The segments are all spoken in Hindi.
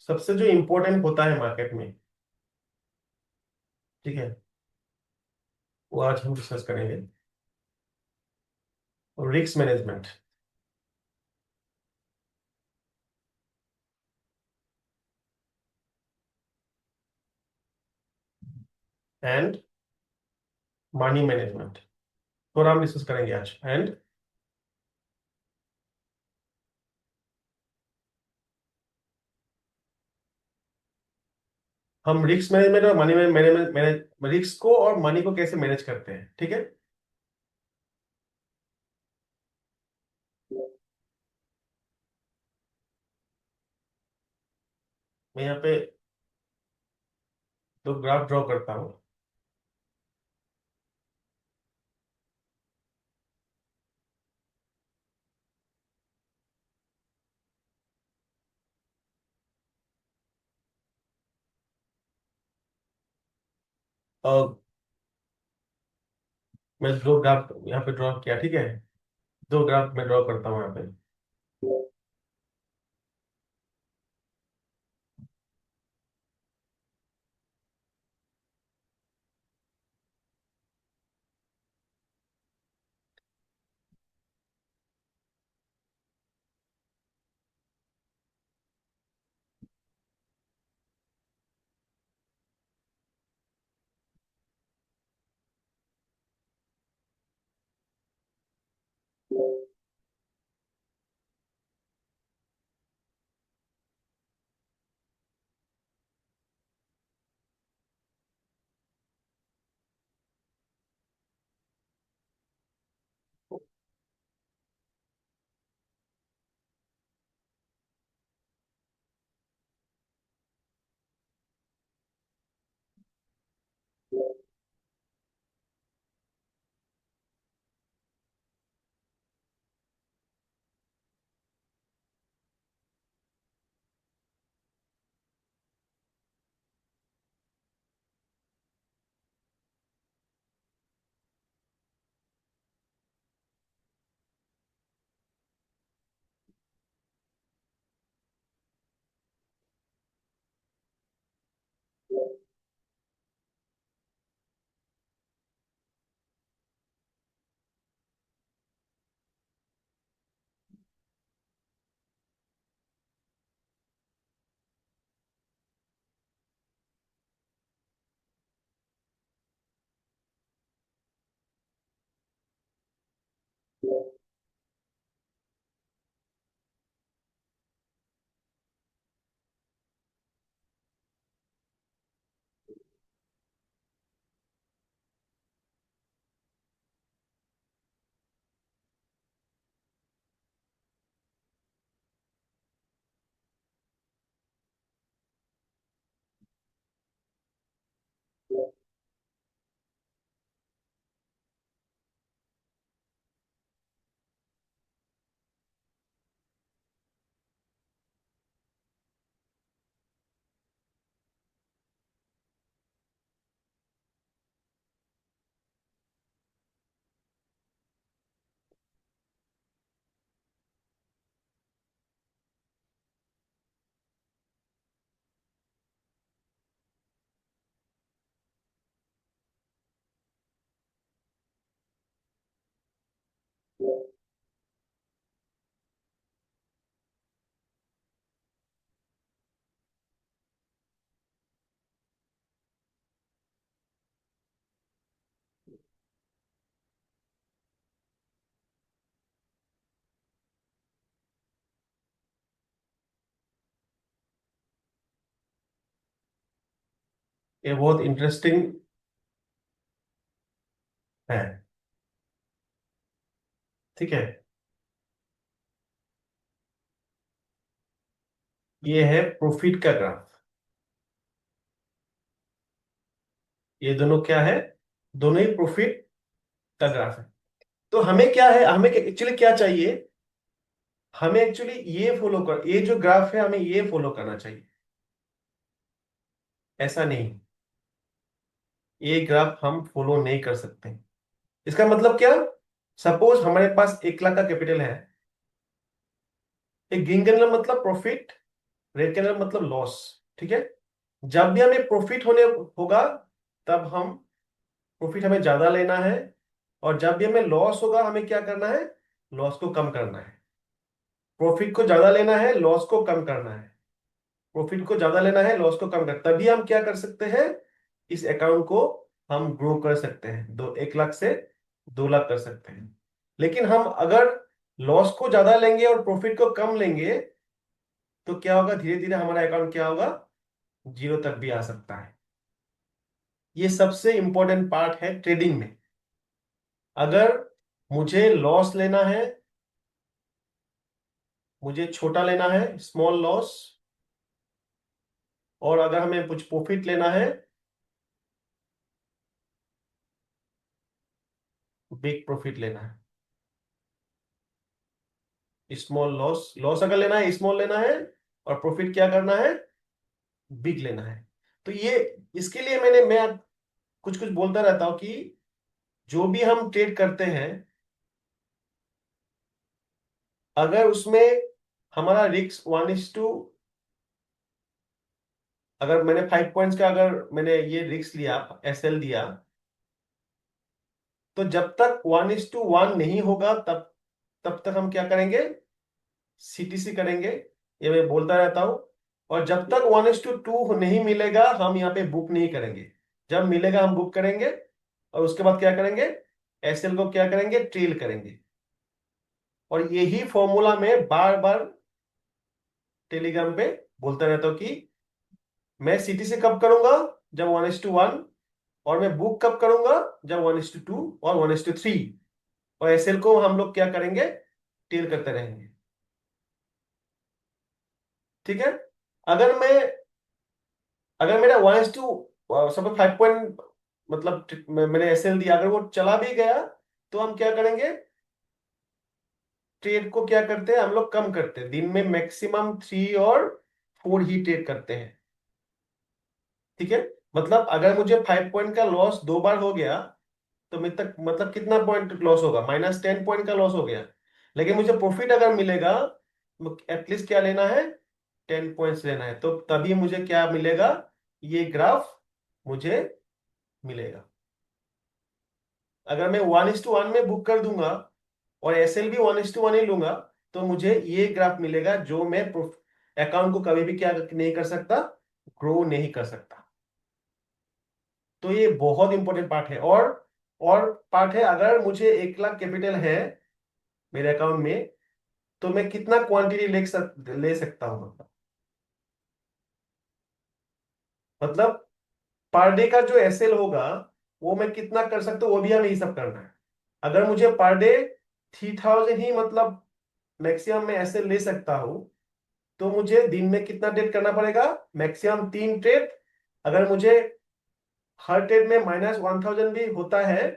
सबसे जो इम्पोर्टेंट होता है मार्केट में, ठीक है, वो आज हम डिस्कस करेंगे। Risk management and money management, थोड़ा हम डिस्कस करेंगे आज। एंड हम रिस्क मैनेजमेंट और मनी मैनेजमेंट मैनेज रिस्क को और मनी को कैसे मैनेज करते हैं, ठीक है। मैं यहाँ पे दो ग्राफ ड्रॉ करता हूँ। और मैं दो ग्राफ यहाँ पे ड्रॉ किया, ठीक है। दो ग्राफ मैं ड्रॉ करता हूँ यहाँ पे। ये बहुत इंटरेस्टिंग है, ठीक है। ये है प्रॉफिट का ग्राफ। ये दोनों क्या है? दोनों ही प्रॉफिट का ग्राफ है। तो हमें क्या है, हमें एक्चुअली क्या चाहिए? हमें एक्चुअली ये फॉलो कर, ये जो ग्राफ है हमें ये फॉलो करना चाहिए। ऐसा नहीं, ये ग्राफ हम फॉलो नहीं कर सकते। इसका मतलब क्या? सपोज हमारे पास 1 लाख का कैपिटल है। एक गिनगन मतलब प्रॉफिट रेड कैंडल मतलब लॉस। ठीक है, जब भी हमें प्रॉफिट होने होगा तब हम प्रॉफिट हमें ज्यादा लेना है, और जब भी हमें लॉस होगा हमें क्या करना है, लॉस को कम करना है। प्रॉफिट को ज्यादा लेना है, लॉस को कम करना है। प्रॉफिट को ज्यादा लेना है, लॉस को कम कर, तभी हम क्या कर सकते हैं, इस अकाउंट को हम ग्रो कर सकते हैं, 1 लाख से 2 लाख कर सकते हैं। लेकिन हम अगर लॉस को ज्यादा लेंगे और प्रॉफिट को कम लेंगे तो क्या होगा, धीरे धीरे हमारा अकाउंट क्या होगा, जीरो तक भी आ सकता है। ये सबसे इंपॉर्टेंट पार्ट है ट्रेडिंग में। अगर मुझे लॉस लेना है, मुझे छोटा लेना है, स्मॉल लॉस, और अगर हमें कुछ प्रॉफिट लेना है, बिग प्रॉफिट लेना है। स्मॉल लॉस, लॉस अगर लेना है, स्मॉल लेना है, और प्रॉफिट क्या करना है, बिग लेना है। तो ये, इसके लिए मैं कुछ कुछ बोलता रहता हूं कि जो भी हम ट्रेड करते हैं, अगर उसमें हमारा रिस्क 1:, अगर मैंने 5 पॉइंट्स का, अगर मैंने ये रिस्क लिया, एसएल दिया, तो जब तक 1:1 नहीं होगा तब तब तक हम क्या करेंगे, सीटीसी करेंगे। ये मैं बोलता रहता हूं। और जब तक 1:2 नहीं मिलेगा हम यहाँ पे बुक नहीं करेंगे। जब मिलेगा हम बुक करेंगे, और उसके बाद क्या करेंगे, एसएल को क्या करेंगे, ट्रेल करेंगे। और यही फॉर्मूला में बार बार टेलीग्राम पे बोलता रहता हूँ कि मैं सीटीसी कब करूंगा, जब 1:1, और मैं बुक कब करूंगा, जब 1:2 और 1:3। और एसएल को हम लोग क्या करेंगे, टेल करते रहेंगे। ठीक है, अगर मैं अगर मेरा 1:2 सब 5 पॉइंट, मतलब मैंने एसएल दिया, अगर वो चला भी गया तो हम क्या करेंगे, ट्रेड को क्या करते हैं हम लोग, कम करते हैं। दिन में मैक्सिमम 3 और 4 ही ट्रेड करते हैं। ठीक है, मतलब अगर मुझे 5 पॉइंट का लॉस 2 बार हो गया तो मेरे तक मतलब कितना पॉइंट लॉस होगा, -10 पॉइंट का लॉस हो गया। लेकिन मुझे प्रॉफिट अगर मिलेगा, एटलीस्ट क्या लेना है, 10 पॉइंट्स लेना है, तो तभी मुझे क्या मिलेगा, ये ग्राफ मुझे मिलेगा। अगर मैं 1:1 में बुक कर दूंगा और एसएल भी 1:1 ही लूंगा, तो मुझे ये ग्राफ मिलेगा, जो मैं अकाउंट को कभी भी क्या नहीं कर सकता, ग्रो नहीं कर सकता। तो ये बहुत इंपॉर्टेंट पार्ट है। और पार्ट है, अगर मुझे 1 लाख कैपिटल है मेरे अकाउंट में, तो मैं कितना क्वांटिटी ले सकता हूं, मतलब पर डे का जो एसएल होगा वो मैं कितना कर सकता हूँ, वो भी हमें ये सब करना है। अगर मुझे पर डे 3000 ही, मतलब मैक्सिमम मैं एसएल ले सकता हूं, तो मुझे दिन में कितना ट्रेड करना पड़ेगा, मैक्सिमम 3 ट्रेड। अगर मुझे हर ट्रेड में -1000 भी होता है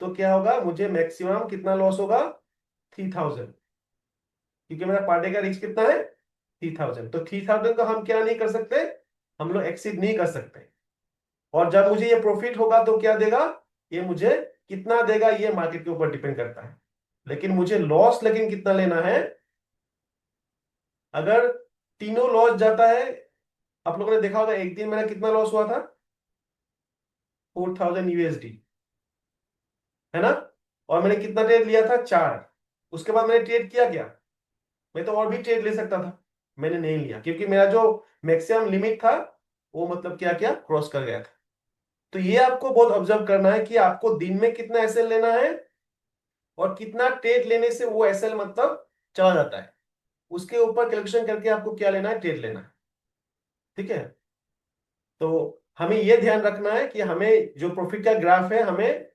तो क्या होगा, मुझे मैक्सिमम कितना लॉस होगा, 3000, क्योंकि मेरा पर डे का रिस्क कितना है, 3000। तो 3000 को हम क्या नहीं कर सकते, हम लोग एक्सीड नहीं कर सकते। और जब मुझे ये प्रॉफिट होगा तो क्या देगा, ये मुझे कितना देगा, ये मार्केट के ऊपर डिपेंड करता है। लेकिन मुझे लॉस लेकिन कितना लेना है, अगर तीनों लॉस जाता है, आप लोगों ने देखा होगा एक दिन मेरा कितना लॉस हुआ था, 4000 USD, है ना। और मैंने कितना ट्रेड लिया था, 4। उसके बाद मैंने ट्रेड किया क्या, मैं तो और भी ट्रेड ले सकता था, मैंने नहीं लिया, क्योंकि मेरा जो मैक्सिमम लिमिट था वो मतलब क्या क्या क्रॉस कर गया था। तो ये आपको बहुत ऑब्जर्व करना है कि आपको दिन में कितना एसएल लेना है, और कितना ट्रेड लेने से वो एसएल मतलब चला जाता है, उसके ऊपर कैलकुलेशन करके आपको क्या लेना है, ट्रेड लेना है। ठीक है, तो हमें ये ध्यान रखना है कि हमें जो प्रॉफिट का ग्राफ है हमें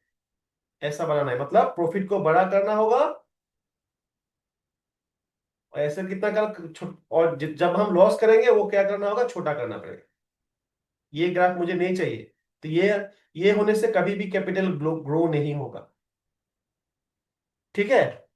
ऐसा बनाना है, मतलब प्रॉफिट को बड़ा करना होगा, और ऐसे कितना कर और जब हम लॉस करेंगे वो क्या करना होगा, छोटा करना पड़ेगा। ये ग्राफ मुझे नहीं चाहिए। तो ये होने से कभी भी कैपिटल ग्रो नहीं होगा। ठीक है।